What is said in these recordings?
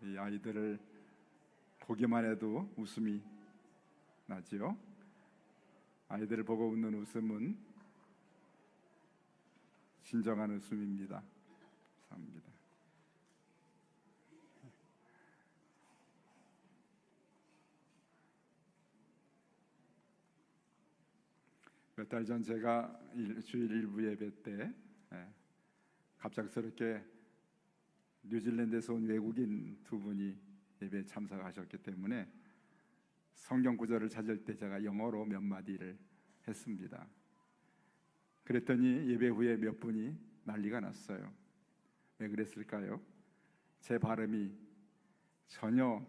이 아이들을 보기만 해도 웃음이 나지요. 아이들을 보고 웃는 웃음은 진정한 웃음입니다. 감사합니다. 몇 달 전 제가 주일 일부 예배 때 갑작스럽게 뉴질랜드에서 온 외국인 두 분이 예배에 참석하셨기 때문에 성경 구절을 찾을 때 제가 영어로 몇 마디를 했습니다. 그랬더니 예배 후에 몇 분이 난리가 났어요. 왜 그랬을까요? 제 발음이 전혀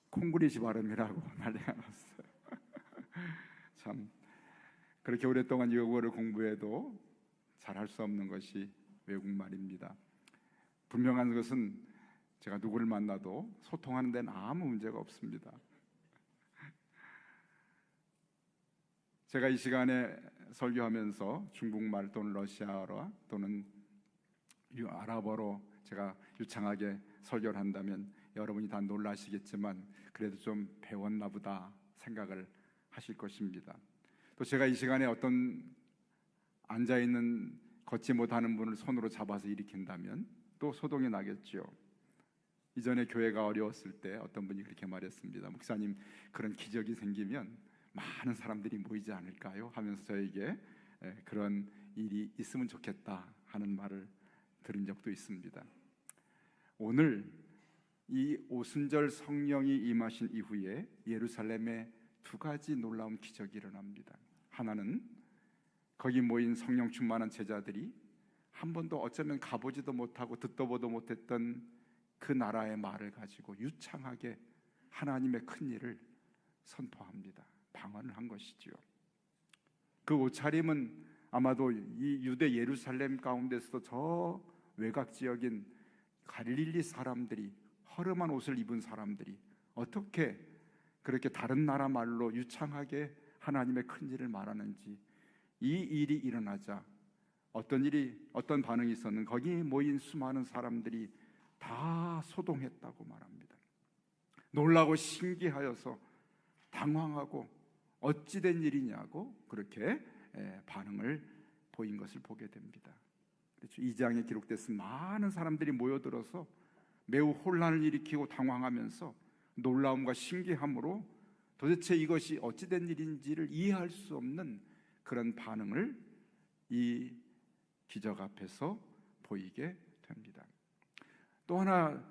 콩그리시 발음이라고 난리가 났어요. 참, 그렇게 오랫동안 영어를 공부해도 잘할 수 없는 것이 외국말입니다. 분명한 것은 제가 누구를 만나도 소통하는 데는 아무 문제가 없습니다. 제가 이 시간에 설교하면서 중국말 또는 러시아어 또는 아랍어로 제가 유창하게 설교를 한다면 여러분이 다 놀라시겠지만 그래도 좀 배웠나 보다 생각을 하실 것입니다. 또 제가 이 시간에 어떤 앉아있는 걷지 못하는 분을 손으로 잡아서 일으킨다면 또 소동이 나겠죠. 이전에 교회가 어려웠을 때 어떤 분이 그렇게 말했습니다. 목사님, 그런 기적이 생기면 많은 사람들이 모이지 않을까요? 하면서 저에게 그런 일이 있으면 좋겠다 하는 말을 들은 적도 있습니다. 오늘 이 오순절 성령이 임하신 이후에 예루살렘에 두 가지 놀라운 기적이 일어납니다. 하나는 거기 모인 성령 충만한 제자들이 한 번도 어쩌면 가보지도 못하고 듣도 보도 못했던 그 나라의 말을 가지고 유창하게 하나님의 큰 일을 선포합니다. 방언을 한 것이지요. 그 옷차림은 아마도 이 유대 예루살렘 가운데서도 저 외곽 지역인 갈릴리 사람들이, 허름한 옷을 입은 사람들이 어떻게 그렇게 다른 나라 말로 유창하게 하나님의 큰 일을 말하는지, 이 일이 일어나자 어떤 반응이 있었는, 거기 모인 수많은 사람들이 다 소동했다고 말합니다. 놀라고 신기하여서 당황하고 어찌된 일이냐고 그렇게 반응을 보인 것을 보게 됩니다. 그렇죠. 2장에 기록됐습니다. 많은 사람들이 모여들어서 매우 혼란을 일으키고 당황하면서 놀라움과 신기함으로 도대체 이것이 어찌된 일인지를 이해할 수 없는 그런 반응을 이 기적 앞에서 보이게 됩니다. 또 하나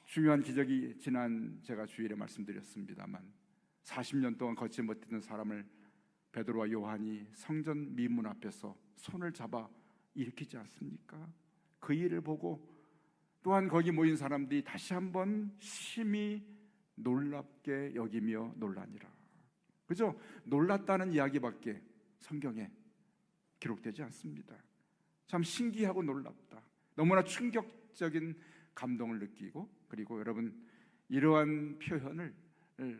중요한 기적이 지난 제가 주일에 말씀드렸습니다만 40년 동안 걷지 못했던 사람을 베드로와 요한이 성전 미문 앞에서 손을 잡아 일으키지 않습니까? 그 일을 보고 또한 거기 모인 사람들이 다시 한번 심히 놀랍게 여기며 놀라니라. 그죠? 놀랐다는 이야기밖에 성경에 기록되지 않습니다. 참 신기하고 놀랍다, 너무나 충격적인 감동을 느끼고, 그리고 여러분, 이러한 표현을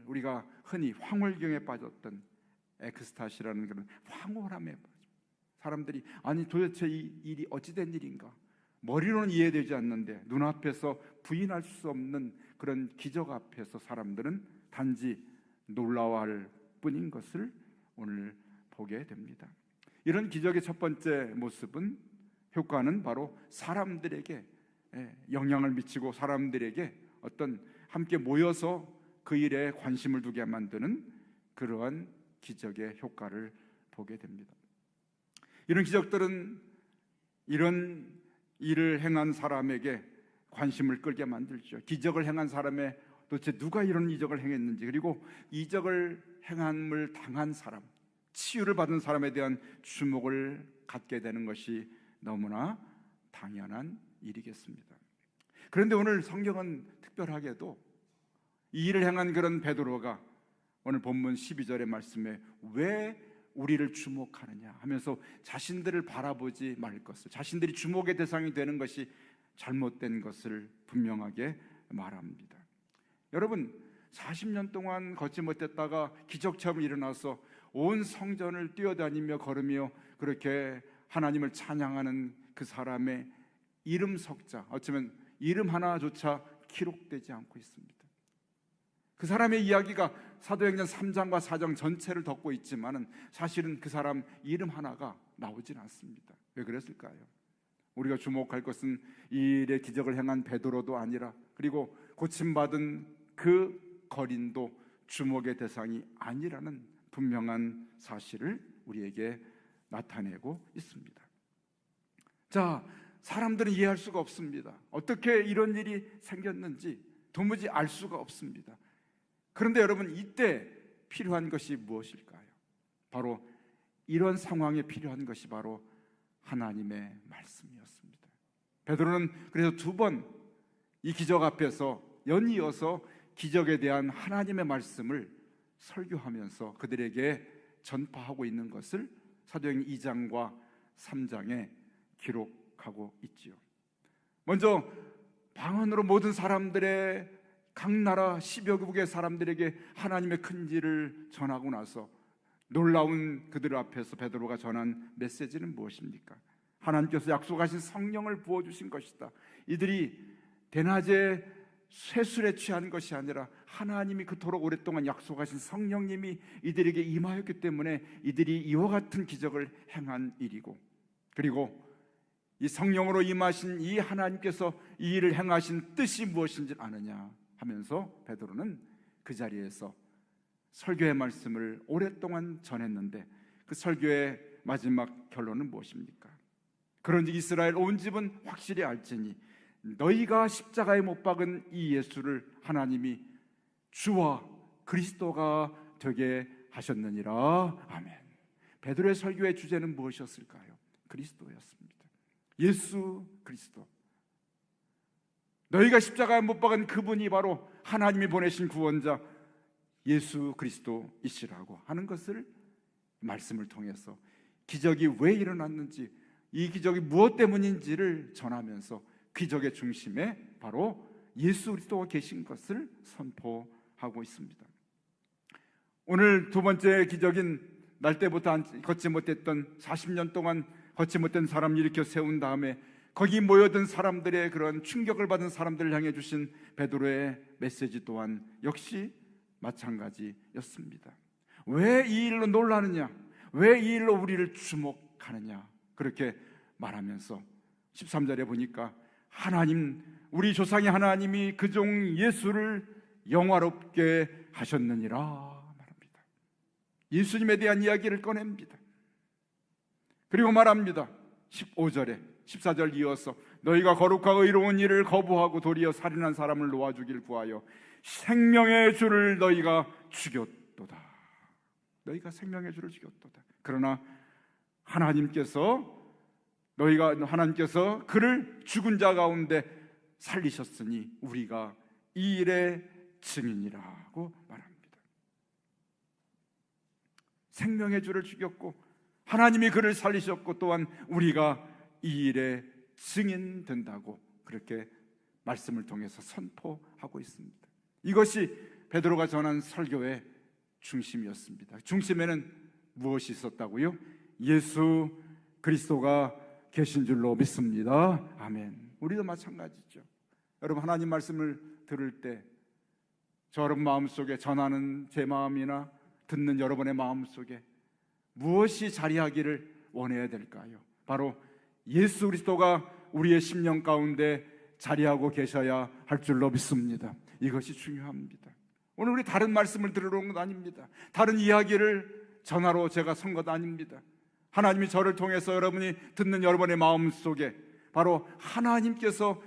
우리가 흔히 황홀경에 빠졌던 엑스타시라는 그런 황홀함에 사람들이, 아니 도대체 이 일이 어찌된 일인가, 머리로는 이해되지 않는데 눈앞에서 부인할 수 없는 그런 기적 앞에서 사람들은 단지 놀라워할 뿐인 것을 오늘 보게 됩니다. 이런 기적의 첫 번째 모습은, 효과는 바로 사람들에게 영향을 미치고 사람들에게 어떤 함께 모여서 그 일에 관심을 두게 만드는 그러한 기적의 효과를 보게 됩니다. 이런 기적들은 이런 일을 행한 사람에게 관심을 끌게 만들죠. 기적을 행한 사람의 도대체 누가 이런 이적을 행했는지, 그리고 이적을 행함을 당한 사람, 치유를 받은 사람에 대한 주목을 갖게 되는 것이 너무나 당연한 일이겠습니다. 그런데 오늘 성경은 특별하게도 이 일을 행한 그런 베드로가 오늘 본문 12절의 말씀에 왜 우리를 주목하느냐 하면서 자신들을 바라보지 말 것을, 자신들이 주목의 대상이 되는 것이 잘못된 것을 분명하게 말합니다. 여러분, 40년 동안 걷지 못했다가 기적처럼 일어나서 온 성전을 뛰어다니며 걸으며 그렇게 하나님을 찬양하는 그 사람의 이름 석자, 어쩌면 이름 하나조차 기록되지 않고 있습니다. 그 사람의 이야기가 사도행전 3장과 4장 전체를 덮고 있지만은 사실은 그 사람 이름 하나가 나오진 않습니다. 왜 그랬을까요? 우리가 주목할 것은 이 일의 기적을 행한 베드로도 아니라, 그리고 고침받은 그 거린도 주목의 대상이 아니라는 분명한 사실을 우리에게 나타내고 있습니다. 자, 사람들은 이해할 수가 없습니다. 어떻게 이런 일이 생겼는지 도무지 알 수가 없습니다. 그런데 여러분, 이때 필요한 것이 무엇일까요? 바로 이런 상황에 필요한 것이 바로 하나님의 말씀이었습니다. 베드로는 그래서 두 번 이 기적 앞에서 연이어서 기적에 대한 하나님의 말씀을 설교하면서 그들에게 전파하고 있는 것을 사도행전 2장과 3장에 기록하고 있지요. 먼저 방언으로 모든 사람들의, 각 나라 10여 국의 사람들에게 하나님의 큰 일을 전하고 나서 놀라운 그들 앞에서 베드로가 전한 메시지는 무엇입니까? 하나님께서 약속하신 성령을 부어주신 것이다. 이들이 대낮에 쇠술에 취한 것이 아니라 하나님이 그토록 오랫동안 약속하신 성령님이 이들에게 임하였기 때문에 이들이 이와 같은 기적을 행한 일이고, 그리고 이 성령으로 임하신 이 하나님께서 이 일을 행하신 뜻이 무엇인지 아느냐 하면서 베드로는 그 자리에서 설교의 말씀을 오랫동안 전했는데, 그 설교의 마지막 결론은 무엇입니까? 그런즉 이스라엘 온 집은 확실히 알지니 너희가 십자가에 못 박은 이 예수를 하나님이 주와 그리스도가 되게 하셨느니라. 아멘. 베드로의 설교의 주제는 무엇이었을까요? 그리스도였습니다. 예수 그리스도. 너희가 십자가에 못 박은 그분이 바로 하나님이 보내신 구원자 예수 그리스도이시라고 하는 것을 말씀을 통해서 기적이 왜 일어났는지, 이 기적이 무엇 때문인지를 전하면서 기적의 중심에 바로 예수 그리스도가 계신 것을 선포하고 있습니다. 오늘 두 번째 기적인 날 때부터 걷지 못했던 40년 동안 걷지 못한 사람 일으켜 세운 다음에 거기 모여든 사람들의 그런 충격을 받은 사람들을 향해 주신 베드로의 메시지 또한 역시 마찬가지였습니다. 왜 이 일로 놀라느냐? 왜 이 일로 우리를 주목하느냐? 그렇게 말하면서 13절에 보니까 하나님, 우리 조상의 하나님이 그 종 예수를 영화롭게 하셨느니라 말합니다. 예수님에 대한 이야기를 꺼냅니다. 그리고 말합니다. 15절에 14절 이어서 너희가 거룩하고 의로운 일을 거부하고 도리어 살인한 사람을 놓아 주길 구하여 생명의 주를 너희가 죽였도다. 너희가 생명의 주를 죽였도다. 그러나 하나님께서 그를 죽은 자 가운데 살리셨으니 우리가 이 일의 증인이라고 말합니다. 생명의 주를 죽였고 하나님이 그를 살리셨고 또한 우리가 이 일의 증인 된다고 그렇게 말씀을 통해서 선포하고 있습니다. 이것이 베드로가 전한 설교의 중심이었습니다. 중심에는 무엇이 있었다고요? 예수 그리스도가 계신 줄로 믿습니다. 아멘. 우리도 마찬가지죠. 여러분, 하나님 말씀을 들을 때 저 여러분 마음속에 전하는 제 마음이나 듣는 여러분의 마음속에 무엇이 자리하기를 원해야 될까요? 바로 예수 그리스도가 우리의 심령 가운데 자리하고 계셔야 할 줄로 믿습니다. 이것이 중요합니다. 오늘 우리 다른 말씀을 들으러 온 건 아닙니다. 다른 이야기를 전하러 제가 선 것 아닙니다. 하나님이 저를 통해서 여러분이 듣는 여러분의 마음속에 바로 하나님께서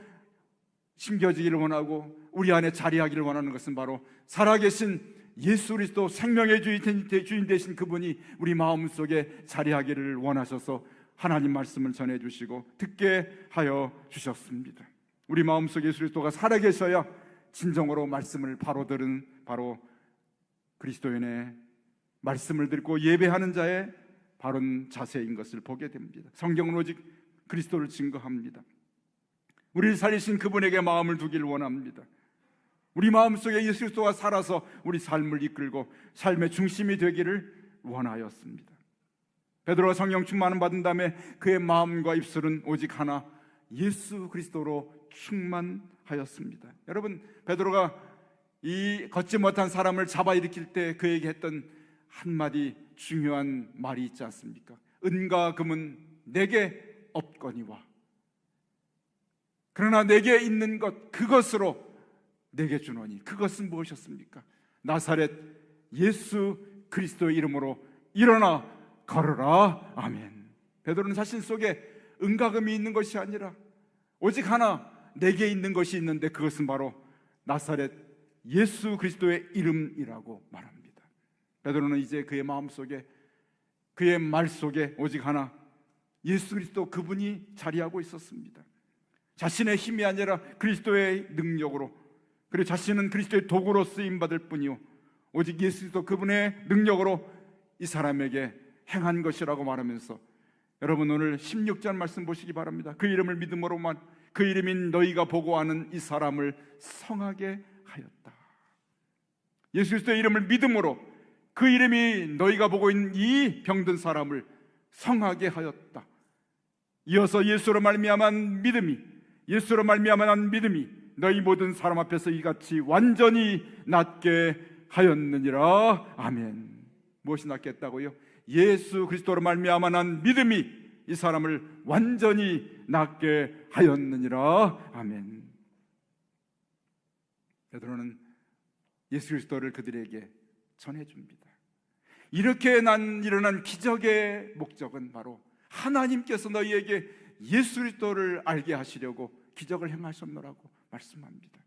심겨지기를 원하고 우리 안에 자리하기를 원하는 것은 바로 살아계신 예수 그리스도 생명의 주인 되신 그분이 우리 마음속에 자리하기를 원하셔서 하나님 말씀을 전해주시고 듣게 하여 주셨습니다. 우리 마음속에 예수 그리스도가 살아계셔야 진정으로 말씀을 바로 들은 바로 그리스도인의 말씀을 듣고 예배하는 자의 바른 자세인 것을 보게 됩니다. 성경은 오직 그리스도를 증거합니다. 우리를 살리신 그분에게 마음을 두기를 원합니다. 우리 마음속에 예수 그리스도가 살아서 우리 삶을 이끌고 삶의 중심이 되기를 원하였습니다. 베드로가 성령 충만을 받은 다음에 그의 마음과 입술은 오직 하나, 예수 그리스도로 충만하였습니다. 여러분, 베드로가 이 걷지 못한 사람을 잡아 일으킬 때 그에게 했던 한마디 중요한 말이 있지 않습니까? 은과 금은 내게 없거니와 그러나 내게 있는 것 그것으로 내게 주노니. 그것은 무엇이었습니까? 나사렛 예수 그리스도의 이름으로 일어나 걸어라. 아멘. 베드로는 자신 속에 은과 금이 있는 것이 아니라 오직 하나 내게 있는 것이 있는데 그것은 바로 나사렛 예수 그리스도의 이름이라고 말합니다. 베드로는 이제 그의 마음속에, 그의 말 속에 오직 하나 예수 그리스도 그분이 자리하고 있었습니다. 자신의 힘이 아니라 그리스도의 능력으로, 그리고 자신은 그리스도의 도구로 쓰임받을 뿐이요 오직 예수 그리스도 그분의 능력으로 이 사람에게 행한 것이라고 말하면서, 여러분 오늘 16절 말씀 보시기 바랍니다. 그 이름을 믿음으로만 그 이름인 너희가 보고 아는 이 사람을 성하게 하였다. 예수 그리스도의 이름을 믿음으로 그 이름이 너희가 보고 있는 이 병든 사람을 성하게 하였다. 이어서 예수로 말미암은 믿음이, 예수로 말미암은 믿음이 너희 모든 사람 앞에서 이같이 완전히 낫게 하였느니라. 아멘. 무엇이 낫게 했다고요? 예수 그리스도로 말미암은 믿음이 이 사람을 완전히 낫게 하였느니라. 아멘. 베드로는 예수 그리스도를 그들에게 전해줍니다. 이렇게 일어난 기적의 목적은 바로 하나님께서 너희에게 예수 그리스도를 알게 하시려고 기적을 행하셨노라고 말씀합니다.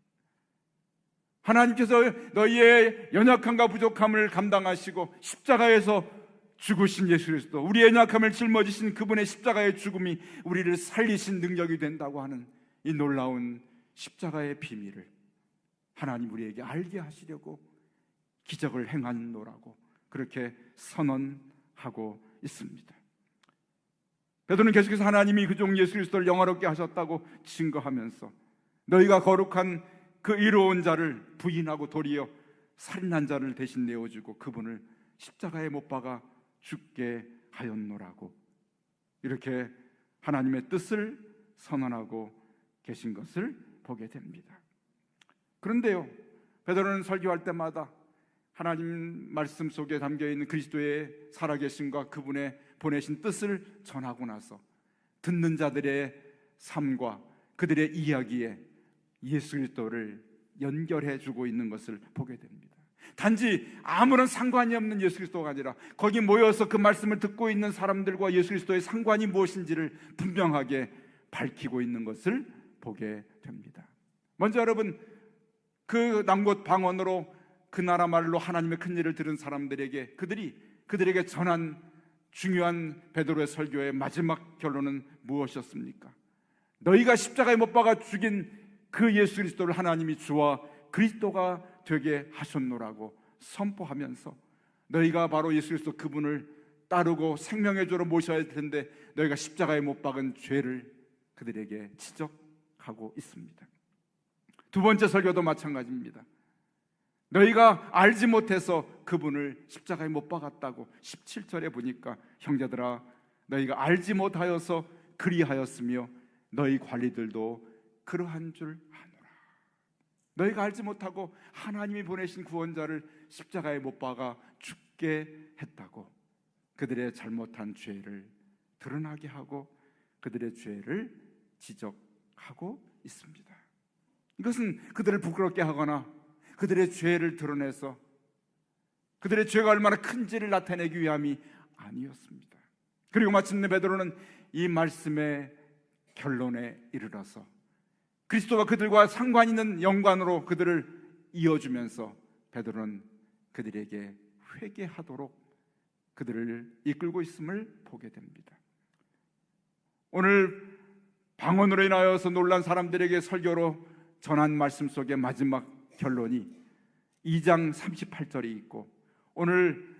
하나님께서 너희의 연약함과 부족함을 감당하시고 십자가에서 죽으신 예수 그리스도, 우리의 연약함을 짊어지신 그분의 십자가의 죽음이 우리를 살리신 능력이 된다고 하는 이 놀라운 십자가의 비밀을 하나님 우리에게 알게 하시려고 기적을 행하노라고 그렇게 선언하고 있습니다. 베드로는 계속해서 하나님이 그 종 예수 그리스도를 영화롭게 하셨다고 증거하면서 너희가 거룩한 그 의로운 자를 부인하고 도리어 살인한 자를 대신 내어주고 그분을 십자가에 못 박아 죽게 하였노라고 이렇게 하나님의 뜻을 선언하고 계신 것을 보게 됩니다. 그런데요, 베드로는 설교할 때마다 하나님 말씀 속에 담겨있는 그리스도의 살아계심과 그분의 보내신 뜻을 전하고 나서 듣는 자들의 삶과 그들의 이야기에 예수 그리스도를 연결해 주고 있는 것을 보게 됩니다. 단지 아무런 상관이 없는 예수 그리스도가 아니라 거기 모여서 그 말씀을 듣고 있는 사람들과 예수 그리스도의 상관이 무엇인지를 분명하게 밝히고 있는 것을 보게 됩니다. 먼저 여러분, 그 남곳 방언으로 그 나라 말로 하나님의 큰 일을 들은 사람들에게 그들에게 전한 중요한 베드로의 설교의 마지막 결론은 무엇이었습니까? 너희가 십자가에 못 박아 죽인 그 예수 그리스도를 하나님이 주와 그리스도가 되게 하셨노라고 선포하면서 너희가 바로 예수 그리스도 그분을 따르고 생명의 주로 모셔야 할 텐데 너희가 십자가에 못 박은 죄를 그들에게 지적하고 있습니다. 두 번째 설교도 마찬가지입니다. 너희가 알지 못해서 그분을 십자가에 못 박았다고 17절에 보니까 형제들아 너희가 알지 못하여서 그리하였으며 너희 관리들도 그러한 줄 아노라. 너희가 알지 못하고 하나님이 보내신 구원자를 십자가에 못 박아 죽게 했다고 그들의 잘못한 죄를 드러나게 하고 그들의 죄를 지적하고 있습니다. 이것은 그들을 부끄럽게 하거나 그들의 죄를 드러내서 그들의 죄가 얼마나 큰지를 나타내기 위함이 아니었습니다. 그리고 마침내 베드로는 이 말씀의 결론에 이르러서 그리스도가 그들과 상관 있는 연관으로 그들을 이어주면서 베드로는 그들에게 회개하도록 그들을 이끌고 있음을 보게 됩니다. 오늘 방언으로 인하여서 놀란 사람들에게 설교로 전한 말씀 속의 마지막 결론이 2장 38절이 있고 오늘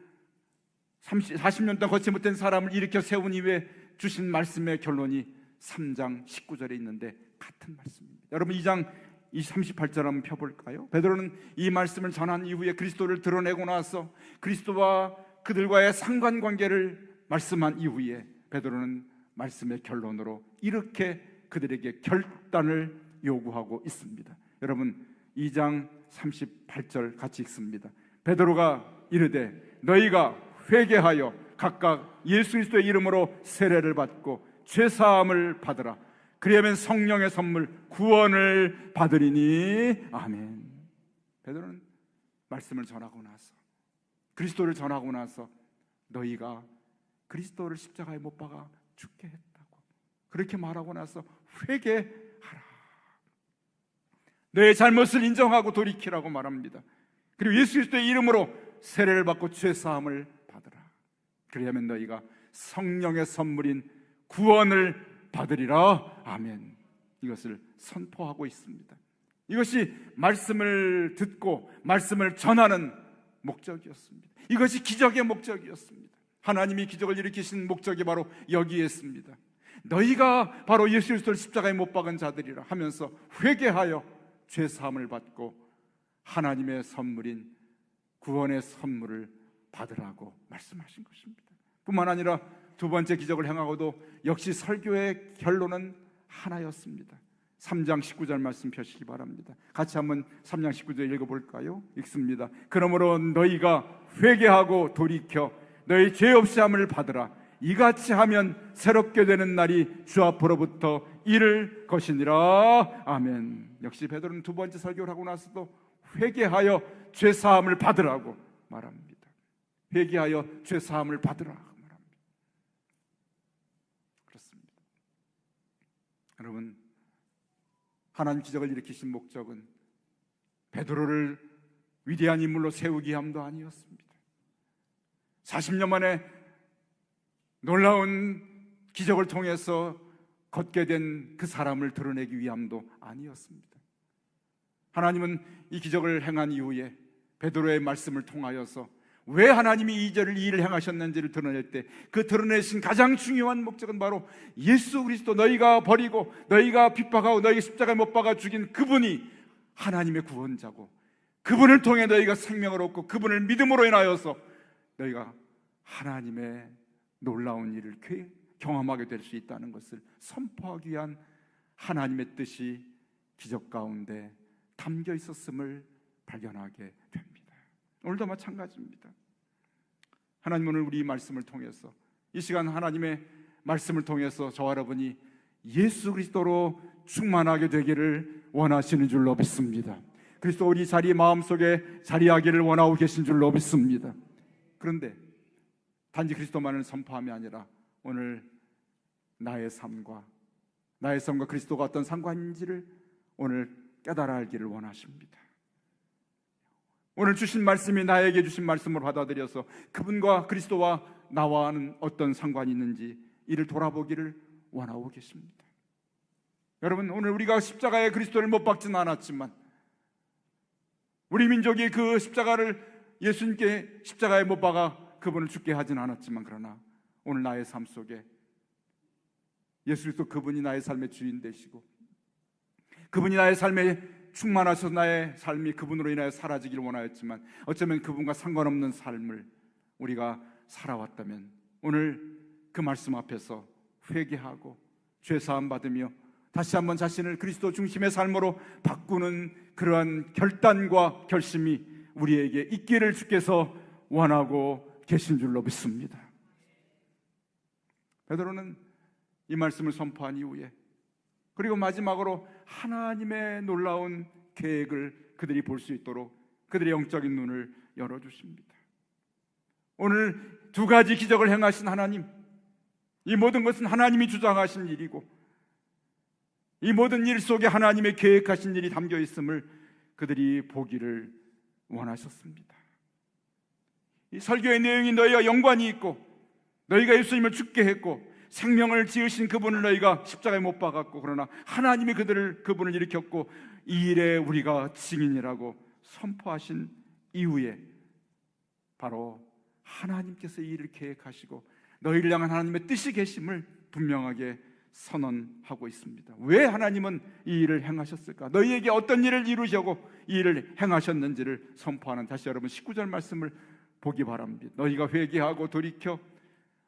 40년 동안 걷지 못한 사람을 일으켜 세운 이후에 주신 말씀의 결론이 3장 19절에 있는데 같은 말씀입니다. 여러분 2장 38절 한번 펴볼까요? 베드로는 이 말씀을 전한 이후에 그리스도를 드러내고 나서 그리스도와 그들과의 상관관계를 말씀한 이후에 베드로는 말씀의 결론으로 이렇게 그들에게 결단을 요구하고 있습니다. 여러분 2장 38절 같이 읽습니다. 베드로가 이르되 너희가 회개하여 각각 예수 그리스도의 이름으로 세례를 받고 죄사함을 받으라. 그리하면 성령의 선물 구원을 받으리니. 아멘. 베드로는 말씀을 전하고 나서, 그리스도를 전하고 나서 너희가 그리스도를 십자가에 못 박아 죽게 했다고 그렇게 말하고 나서 회개하라. 너의 잘못을 인정하고 돌이키라고 말합니다. 그리고 예수 그리스도의 이름으로 세례를 받고 죄사함을 받으라. 그리하면 너희가 성령의 선물인 구원을 받으리라. 아멘. 이것을 선포하고 있습니다. 이것이 말씀을 듣고 말씀을 전하는 목적이었습니다. 이것이 기적의 목적이었습니다. 하나님이 기적을 일으키신 목적이 바로 여기에 있습니다. 너희가 바로 예수 그리스도를 십자가에 못 박은 자들이라 하면서 회개하여 죄사함을 받고 하나님의 선물인 구원의 선물을 받으라고 말씀하신 것입니다. 뿐만 아니라 두 번째 기적을 행하고도 역시 설교의 결론은 하나였습니다. 3장 19절 말씀 펴시기 바랍니다. 같이 한번 3장 19절 읽어볼까요? 읽습니다. 그러므로 너희가 회개하고 돌이켜 너희 죄 없이 함을 받으라. 이같이 하면 새롭게 되는 날이 주 앞으로부터 이를 것이니라. 아멘. 역시 베드로는 두 번째 설교를 하고 나서도 회개하여 죄 사함을 받으라고 말합니다. 회개하여 죄 사함을 받으라 말합니다. 그렇습니다. 여러분, 하나님 기적을 일으키신 목적은 베드로를 위대한 인물로 세우기 위함도 아니었습니다. 40년 만에 놀라운 기적을 통해서 걷게 된 그 사람을 드러내기 위함도 아니었습니다. 하나님은 이 기적을 행한 이후에 베드로의 말씀을 통하여서 왜 하나님이 이 일을 행하셨는지를 드러낼 때 그 드러내신 가장 중요한 목적은 바로 예수 그리스도, 너희가 버리고 너희가 핍박하고 너희가 십자가에 못 박아 죽인 그분이 하나님의 구원자고, 그분을 통해 너희가 생명을 얻고 그분을 믿음으로 인하여서 너희가 하나님의 놀라운 일을 경험하게 될 수 있다는 것을 선포하기 위한 하나님의 뜻이 기적 가운데 담겨 있었음을 발견하게 됩니다. 오늘도 마찬가지입니다. 하나님 오늘 우리 말씀을 통해서, 이 시간 하나님의 말씀을 통해서 저와 여러분이 예수 그리스도로 충만하게 되기를 원하시는 줄로 믿습니다. 그리스도 우리 자리 마음속에 자리하기를 원하고 계신 줄로 믿습니다. 그런데 단지 그리스도만을 선포함이 아니라 오늘 나의 삶과 그리스도가 어떤 상관인지를 오늘 깨달아 알기를 원하십니다. 오늘 주신 말씀이 나에게 주신 말씀을 받아들여서 그분과 그리스도와 나와는 어떤 상관이 있는지 이를 돌아보기를 원하고 계십니다. 여러분, 오늘 우리가 십자가에 그리스도를 못 박지는 않았지만, 우리 민족이 그 십자가를 예수님께 십자가에 못 박아 그분을 죽게 하진 않았지만, 그러나 오늘 나의 삶 속에 예수 그리스도 그분이 나의 삶의 주인 되시고 그분이 나의 삶에 충만하셔서 나의 삶이 그분으로 인하여 사라지기를 원하였지만, 어쩌면 그분과 상관없는 삶을 우리가 살아왔다면 오늘 그 말씀 앞에서 회개하고 죄사함 받으며 다시 한번 자신을 그리스도 중심의 삶으로 바꾸는 그러한 결단과 결심이 우리에게 있기를 주께서 원하고 계신 줄로 믿습니다. 베드로는 이 말씀을 선포한 이후에, 그리고 마지막으로 하나님의 놀라운 계획을 그들이 볼 수 있도록 그들의 영적인 눈을 열어주십니다. 오늘 두 가지 기적을 행하신 하나님, 이 모든 것은 하나님이 주장하신 일이고 이 모든 일 속에 하나님의 계획하신 일이 담겨 있음을 그들이 보기를 원하셨습니다. 이 설교의 내용이 너희가 연관이 있고 너희가 예수님을 죽게 했고 생명을 지으신 그분을 너희가 십자가에 못 박았고, 그러나 하나님이 그분을 일으켰고 이 일에 우리가 증인이라고 선포하신 이후에 바로 하나님께서 이 일을 계획하시고 너희를 향한 하나님의 뜻이 계심을 분명하게 선언하고 있습니다. 왜 하나님은 이 일을 행하셨을까? 너희에게 어떤 일을 이루시고 이 일을 행하셨는지를 선포하는, 다시 여러분 19절 말씀을 보기 바랍니다. 너희가 회개하고 돌이켜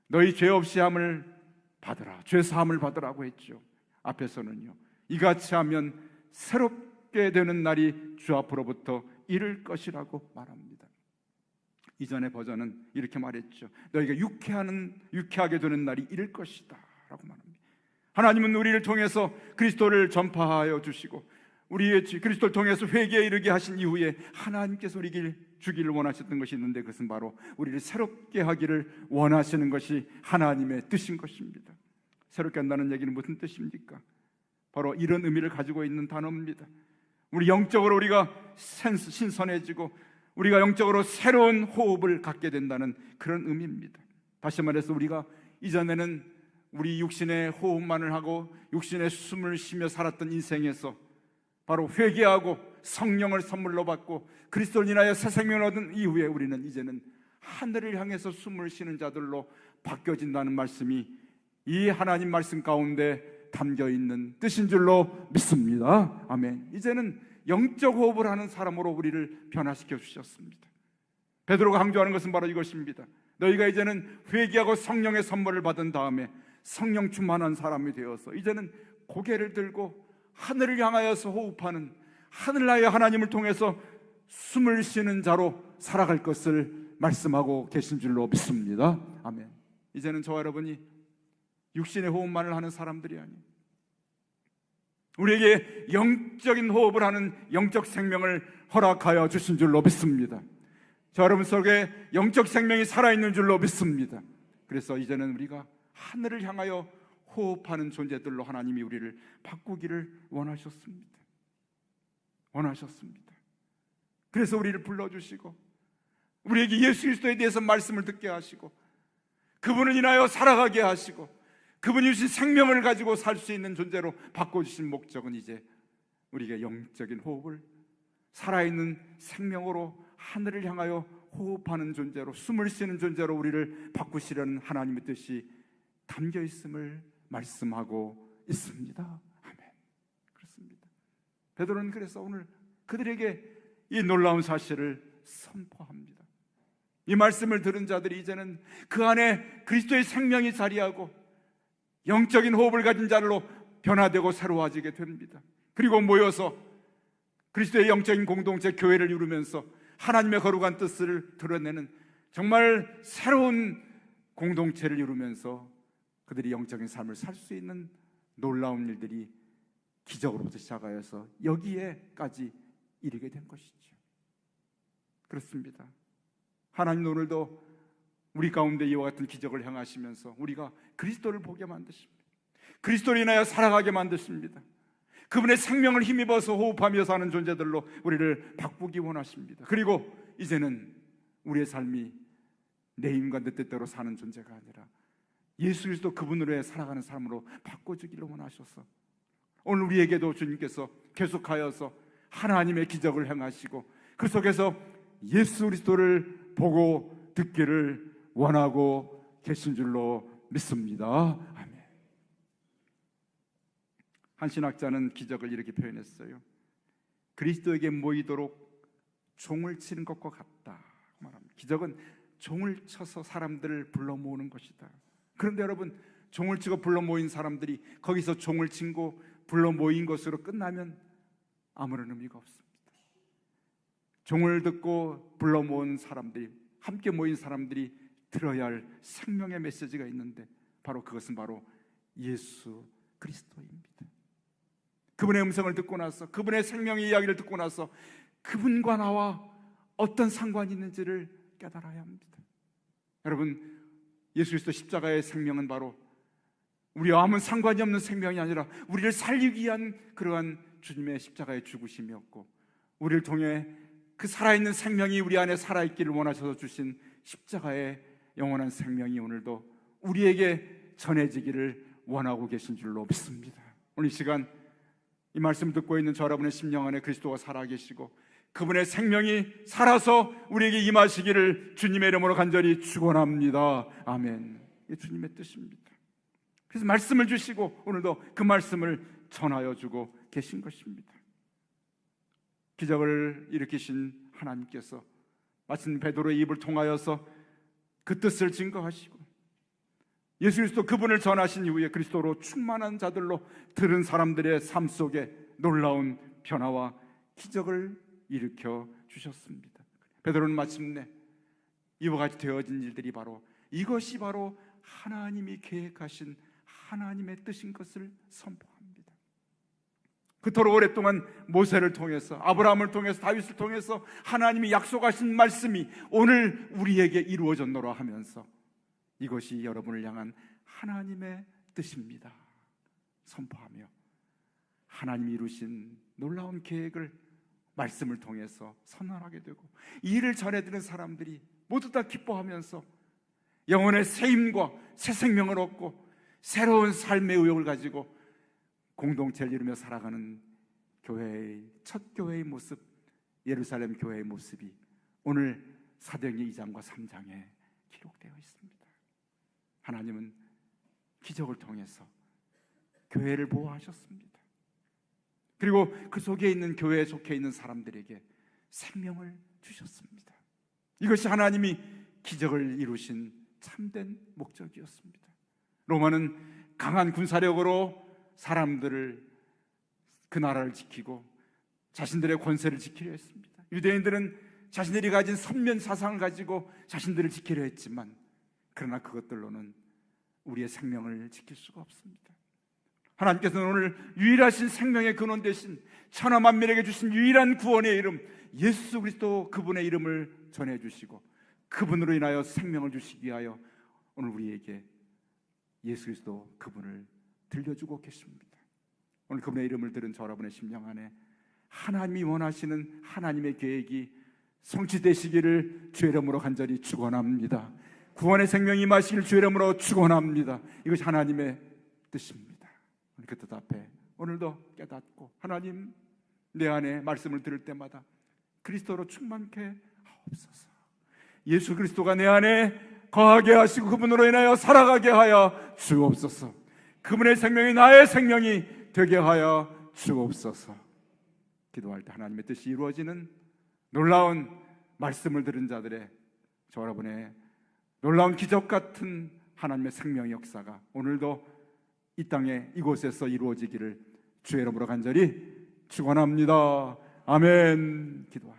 너희 죄 없이 함을 받으라, 죄 사함을 받으라고 했죠. 앞에서는요, 이같이 하면 새롭게 되는 날이 주 앞으로부터 이를 것이라고 말합니다. 이전의 버전은 이렇게 말했죠. 너희가 유쾌하게 되는 날이 이를 것이다 라고 말합니다. 하나님은 우리를 통해서 그리스도를 전파하여 주시고 우리의 그리스도를 통해서 회개에 이르게 하신 이후에 하나님께서 우리에게 주기를 원하셨던 것이 있는데, 그것은 바로 우리를 새롭게 하기를 원하시는 것이 하나님의 뜻인 것입니다. 새롭게 한다는 얘기는 무슨 뜻입니까? 바로 이런 의미를 가지고 있는 단어입니다. 우리 영적으로 우리가 신선해지고 우리가 영적으로 새로운 호흡을 갖게 된다는 그런 의미입니다. 다시 말해서 우리가 이전에는 우리 육신의 호흡만을 하고 육신의 숨을 쉬며 살았던 인생에서 바로 회개하고 성령을 선물로 받고 그리스도를 인하여 새 생명을 얻은 이후에 우리는 이제는 하늘을 향해서 숨을 쉬는 자들로 바뀌어진다는 말씀이 이 하나님 말씀 가운데 담겨 있는 뜻인 줄로 믿습니다. 아멘. 이제는 영적 호흡을 하는 사람으로 우리를 변화시켜 주셨습니다. 베드로가 강조하는 것은 바로 이것입니다. 너희가 이제는 회개하고 성령의 선물을 받은 다음에 성령 충만한 사람이 되어서 이제는 고개를 들고 하늘을 향하여서 호흡하는, 하늘나라의 하나님을 통해서 숨을 쉬는 자로 살아갈 것을 말씀하고 계신 줄로 믿습니다. 아멘. 이제는 저와 여러분이 육신의 호흡만을 하는 사람들이 아니에요. 우리에게 영적인 호흡을 하는 영적 생명을 허락하여 주신 줄로 믿습니다. 저 여러분 속에 영적 생명이 살아있는 줄로 믿습니다. 그래서 이제는 우리가 하늘을 향하여 호흡하는 존재들로 하나님이 우리를 바꾸기를 원하셨습니다. 그래서 우리를 불러주시고 우리에게 예수 그리스도에 대해서 말씀을 듣게 하시고 그분을 인하여 살아가게 하시고 그분이 주신 생명을 가지고 살 수 있는 존재로 바꿔주신 목적은 이제 우리가 영적인 호흡을 살아있는 생명으로 하늘을 향하여 호흡하는 존재로, 숨을 쉬는 존재로 우리를 바꾸시려는 하나님의 뜻이 담겨 있음을 말씀하고 있습니다. 아멘. 그렇습니다. 베드로는 그래서 오늘 그들에게 이 놀라운 사실을 선포합니다. 이 말씀을 들은 자들이 이제는 그 안에 그리스도의 생명이 자리하고 영적인 호흡을 가진 자로 변화되고 새로워지게 됩니다. 그리고 모여서 그리스도의 영적인 공동체 교회를 이루면서 하나님의 거룩한 뜻을 드러내는 정말 새로운 공동체를 이루면서 그들이 영적인 삶을 살 수 있는 놀라운 일들이 기적으로부터 시작하여서 여기에까지 이르게 된 것이죠. 그렇습니다. 하나님은 오늘도 우리 가운데 이와 같은 기적을 행하시면서 우리가 그리스도를 보게 만드십니다. 그리스도로 인하여 살아가게 만드십니다. 그분의 생명을 힘입어서 호흡하며 사는 존재들로 우리를 바꾸기 원하십니다. 그리고 이제는 우리의 삶이 내 힘과 내 뜻대로 사는 존재가 아니라 예수 그리스도 그분으로 살아가는 삶으로 바꿔주기를 원하셔서 오늘 우리에게도 주님께서 계속하여서 하나님의 기적을 행하시고 그 속에서 예수 그리스도를 보고 듣기를 원하고 계신 줄로 믿습니다. 아멘. 한 신학자는 기적을 이렇게 표현했어요. 그리스도에게 모이도록 종을 치는 것과 같다 말합니다. 기적은 종을 쳐서 사람들을 불러 모으는 것이다. 그런데 여러분, 종을 치고 불러 모인 사람들이 거기서 종을 치고 불러 모인 것으로 끝나면 아무런 의미가 없습니다. 종을 듣고 불러 모은 사람들이, 함께 모인 사람들이 들어야 할 생명의 메시지가 있는데 바로 그것은 바로 예수 그리스도입니다. 그분의 음성을 듣고 나서, 그분의 생명의 이야기를 듣고 나서 그분과 나와 어떤 상관이 있는지를 깨달아야 합니다. 여러분, 예수 그리스도 십자가의 생명은 바로 우리와 아무 상관이 없는 생명이 아니라 우리를 살리기 위한 그러한 주님의 십자가의 죽으심이었고, 우리를 통해 그 살아있는 생명이 우리 안에 살아있기를 원하셔서 주신 십자가의 영원한 생명이 오늘도 우리에게 전해지기를 원하고 계신 줄로 믿습니다. 오늘 이 시간 이 말씀 듣고 있는 저 여러분의 심령 안에 그리스도가 살아계시고 그분의 생명이 살아서 우리에게 임하시기를 주님의 이름으로 간절히 축원합니다. 아멘. 이게 주님의 뜻입니다. 그래서 말씀을 주시고 오늘도 그 말씀을 전하여 주고 계신 것입니다. 기적을 일으키신 하나님께서 마침 베드로의 입을 통하여서 그 뜻을 증거하시고 예수 그리스도 그분을 전하신 이후에 그리스도로 충만한 자들로 들은 사람들의 삶 속에 놀라운 변화와 기적을 일으켜 주셨습니다. 베드로는 마침내 이와 같이 되어진 일들이 바로 이것이 바로 하나님이 계획하신 하나님의 뜻인 것을 선포합니다. 그토록 오랫동안 모세를 통해서, 아브라함을 통해서, 다윗을 통해서 하나님이 약속하신 말씀이 오늘 우리에게 이루어졌노라 하면서 이것이 여러분을 향한 하나님의 뜻입니다 선포하며 하나님이 이루신 놀라운 계획을 말씀을 통해서 선언하게 되고, 이 일을 전해드는 사람들이 모두 다 기뻐하면서 영혼의 새힘과 새 생명을 얻고 새로운 삶의 의욕을 가지고 공동체를 이루며 살아가는 교회의 첫 교회의 모습, 예루살렘 교회의 모습이 오늘 사도행전 2장과 3장에 기록되어 있습니다. 하나님은 기적을 통해서 교회를 보호하셨습니다. 그리고 그 속에 있는 교회에 속해 있는 사람들에게 생명을 주셨습니다. 이것이 하나님이 기적을 이루신 참된 목적이었습니다. 로마는 강한 군사력으로 사람들을, 그 나라를 지키고 자신들의 권세를 지키려 했습니다. 유대인들은 자신들이 가진 선면 사상을 가지고 자신들을 지키려 했지만, 그러나 그것들로는 우리의 생명을 지킬 수가 없습니다. 하나님께서는 오늘 유일하신 생명의 근원 되신 천하 만민에게 주신 유일한 구원의 이름 예수 그리스도, 그분의 이름을 전해주시고 그분으로 인하여 생명을 주시기 위하여 오늘 우리에게 예수 그리스도 그분을 들려주고 계십니다. 오늘 그분의 이름을 들은 저 여러분의 심령 안에 하나님이 원하시는 하나님의 계획이 성취되시기를 주의 이름으로 간절히 축원합니다. 구원의 생명이 임하시기를 주의 이름으로 축원합니다. 이것이 하나님의 뜻입니다. 그 뜻 앞에 오늘도 깨닫고, 하나님, 내 안에 말씀을 들을 때마다 그리스도로 충만케 하옵소서. 예수 그리스도가 내 안에 거하게 하시고 그분으로 인하여 살아가게 하여 주옵소서. 그분의 생명이 나의 생명이 되게 하여 주옵소서. 기도할 때 하나님의 뜻이 이루어지는 놀라운 말씀을 들은 자들의, 저 여러분의 놀라운 기적 같은 하나님의 생명의 역사가 오늘도 이 땅에 이곳에서 이루어지기를 주의 이름으로 간절히 축원합니다. 아멘. 기도합니다.